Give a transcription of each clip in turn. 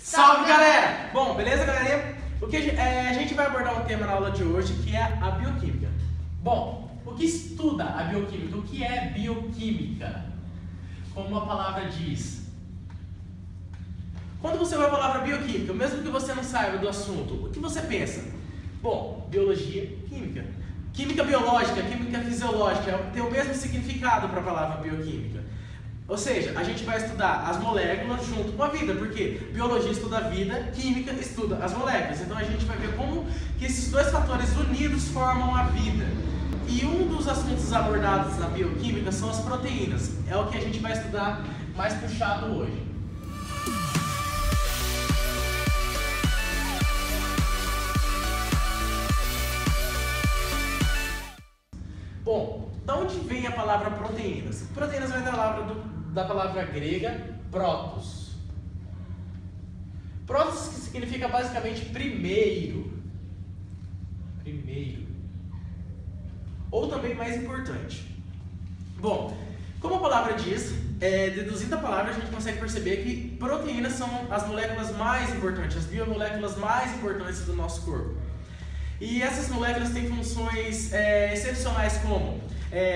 Salve, galera! Bom, beleza, galerinha? A gente vai abordar um tema na aula de hoje que é a bioquímica. Bom, o que estuda a bioquímica? O que é bioquímica? Como a palavra diz. Quando você ouve a palavra bioquímica, mesmo que você não saiba do assunto, o que você pensa? Bom, biologia, química. Química biológica, química fisiológica, tem o mesmo significado para a palavra bioquímica. Ou seja, a gente vai estudar as moléculas junto com a vida, porque biologia estuda a vida, química estuda as moléculas. Então a gente vai ver como que esses dois fatores unidos formam a vida. E um dos assuntos abordados na bioquímica são as proteínas. É o que a gente vai estudar mais puxado hoje. Bom, de onde vem a palavra proteínas? Proteínas vem da palavra grega protos. Protos que significa basicamente primeiro. Ou também mais importante. Bom, como a palavra diz, deduzindo a palavra a gente consegue perceber que proteínas são as moléculas mais importantes, as biomoléculas mais importantes do nosso corpo. E essas moléculas têm funções excepcionais como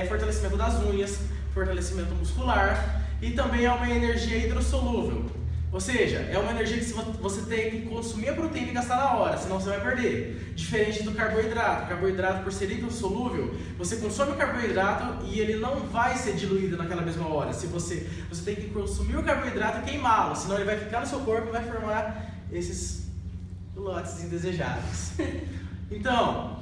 fortalecimento das unhas, fortalecimento muscular e também é uma energia hidrossolúvel. Ou seja, é uma energia que você tem que consumir a proteína e gastar na hora, senão você vai perder. Diferente do carboidrato. O carboidrato, por ser hidrossolúvel, você consome o carboidrato e ele não vai ser diluído naquela mesma hora. Você tem que consumir o carboidrato e queimá-lo, senão ele vai ficar no seu corpo e vai formar esses lotes indesejáveis. Então,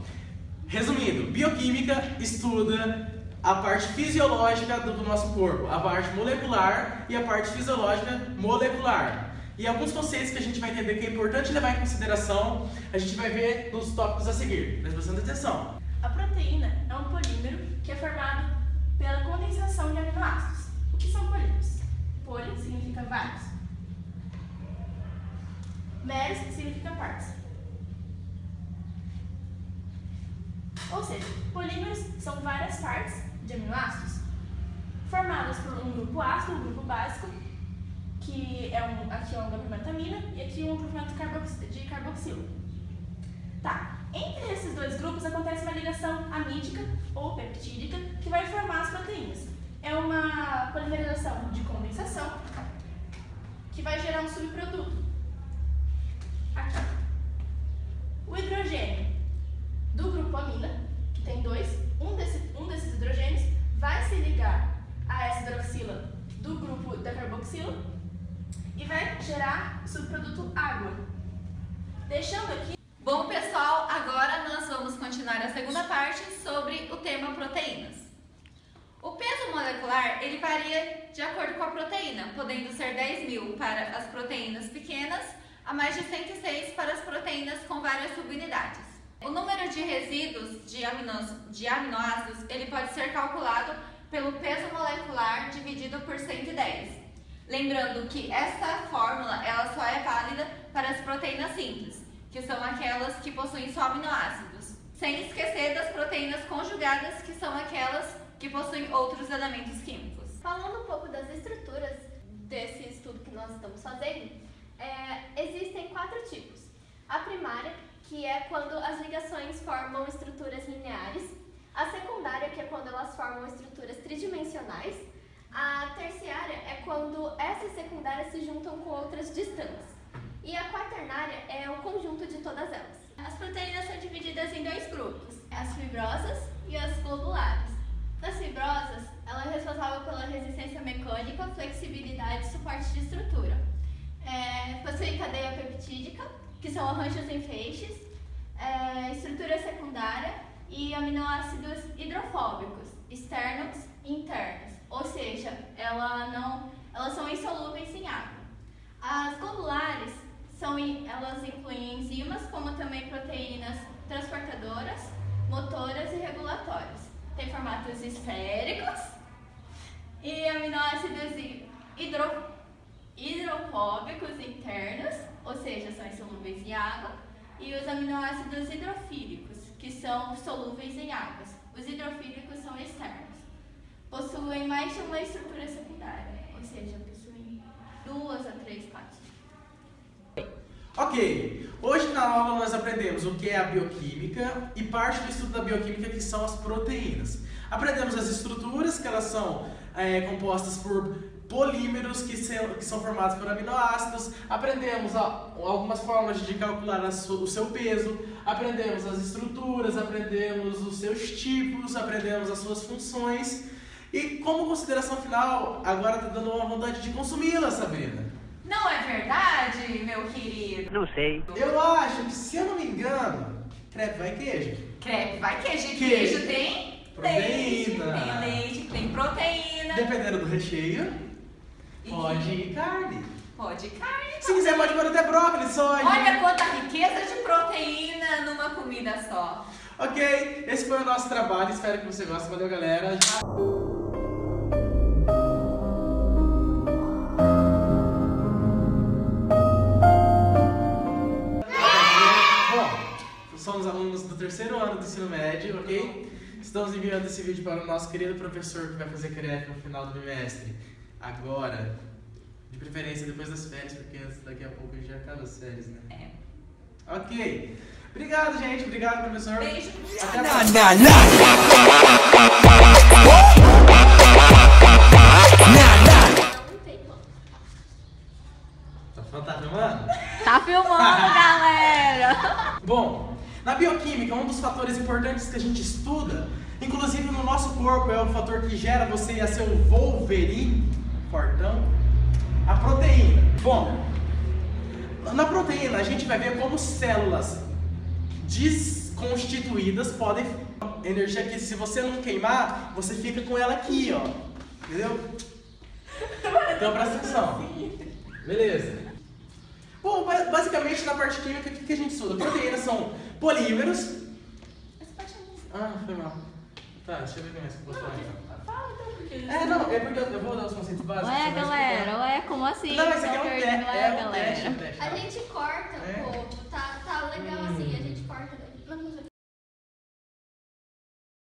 resumindo, bioquímica estuda a parte fisiológica do nosso corpo, a parte molecular e a parte fisiológica molecular. E alguns conceitos que a gente vai entender que é importante levar em consideração, a gente vai ver nos tópicos a seguir. Presta bastante atenção. A proteína é um polímero que é formado pela condensação de aminoácidos. O que são polímeros? Poli significa vários. Meros significa partes. Ou seja, polímeros são várias partes de aminoácidos formadas por um grupo ácido, um grupo básico, que aqui é um grupamento amina e aqui um grupamento de carboxilo. Tá. Entre esses dois grupos acontece uma ligação amídica ou peptídica que vai formar as proteínas. É uma polimerização de condensação que vai gerar um subproduto. Aqui. O hidrogênio do grupo amina, que tem dois, um desses hidrogênios vai se ligar a essa hidroxila do grupo da carboxila e vai gerar o subproduto água. Deixando aqui. Bom, pessoal, agora nós vamos continuar a segunda parte sobre o tema proteínas. O peso molecular, ele varia de acordo com a proteína, podendo ser 10.000 para as proteínas pequenas, a mais de 106 para as proteínas com várias subunidades. O número de resíduos de aminoácidos ele pode ser calculado pelo peso molecular dividido por 110. Lembrando que essa fórmula ela só é válida para as proteínas simples, que são aquelas que possuem só aminoácidos, sem esquecer das proteínas conjugadas, que são aquelas que possuem outros elementos químicos. Falando um pouco das estruturas desse estudo que nós estamos fazendo, existem 4 tipos. A primária, que é quando as ligações formam estruturas lineares. A secundária, que é quando elas formam estruturas tridimensionais. A terciária é quando essas secundárias se juntam com outras distantes. E a quaternária é o conjunto de todas elas. As proteínas são divididas em 2 grupos, as fibrosas e as globulares. Nas fibrosas, ela é responsável pela resistência mecânica, flexibilidade e suporte de estrutura. Possui cadeia peptídica, que são arranjos em feixes, estrutura secundária e aminoácidos hidrofóbicos, externos e internos, ou seja, elas são insolúveis em água. As globulares elas incluem enzimas, como também proteínas transportadoras, motoras e regulatórias. Tem formatos esféricos e aminoácidos hidrofóbicos internos, ou seja, são insolúveis em água, e os aminoácidos hidrofílicos, que são solúveis em águas. Os hidrofílicos são externos. Possuem mais de uma estrutura secundária, ou seja, possuem 2 a 3 partes. Ok, hoje na aula nós aprendemos o que é a bioquímica e parte do estudo da bioquímica que são as proteínas. Aprendemos as estruturas, que elas são compostas por polímeros que são formados por aminoácidos. Aprendemos algumas formas de calcular o seu peso. Aprendemos as estruturas, aprendemos os seus tipos, aprendemos as suas funções. E como consideração final, agora tá dando uma vontade de consumi-la, Sabrina. Não é verdade, meu querido? Não sei. Eu acho que, se eu não me engano, crepe vai queijo. Crepe vai queijo. E Queijo. queijo tem Proteína. Tem leite, tem proteína. Dependendo do recheio, E pode ir carne. pode carne. Se quiser, pode pôr até brócolis, soja. Olha quanta riqueza de proteína numa comida só. Ok, esse foi o nosso trabalho. Espero que você goste. Valeu, galera. Somos alunos do 3º ano do ensino médio, ok? Estamos enviando esse vídeo para o nosso querido professor que vai fazer crepe no final do bimestre. Agora, de preferência depois das férias, porque daqui a pouco já acaba as férias, né? É. Ok. Obrigado, gente. Obrigado, professor. Beijo. Até a próxima. Não tem como. Tá filmando? Tá filmando, galera. Bom, na bioquímica, um dos fatores importantes que a gente estuda, inclusive no nosso corpo, é o fator que gera você a ser um Wolverine, fortão, a proteína. Bom, na proteína a gente vai ver como células desconstituídas podem... Energia que, se você não queimar, você fica com ela aqui, ó. Entendeu? Então presta atenção. Beleza. Bom, basicamente na parte química, o que a gente estuda? Proteínas são polímeros. Essa parte é música. Ah, foi mal. Tá, deixa eu ver como é que eu posso falar então. Fala então, porque... Não, é porque eu vou dar os conceitos básicos. Ué, você vai galera, explicar. ué, como assim? Não, esse aqui é um Doutor, teste. ué, galera. Um teste. A gente corta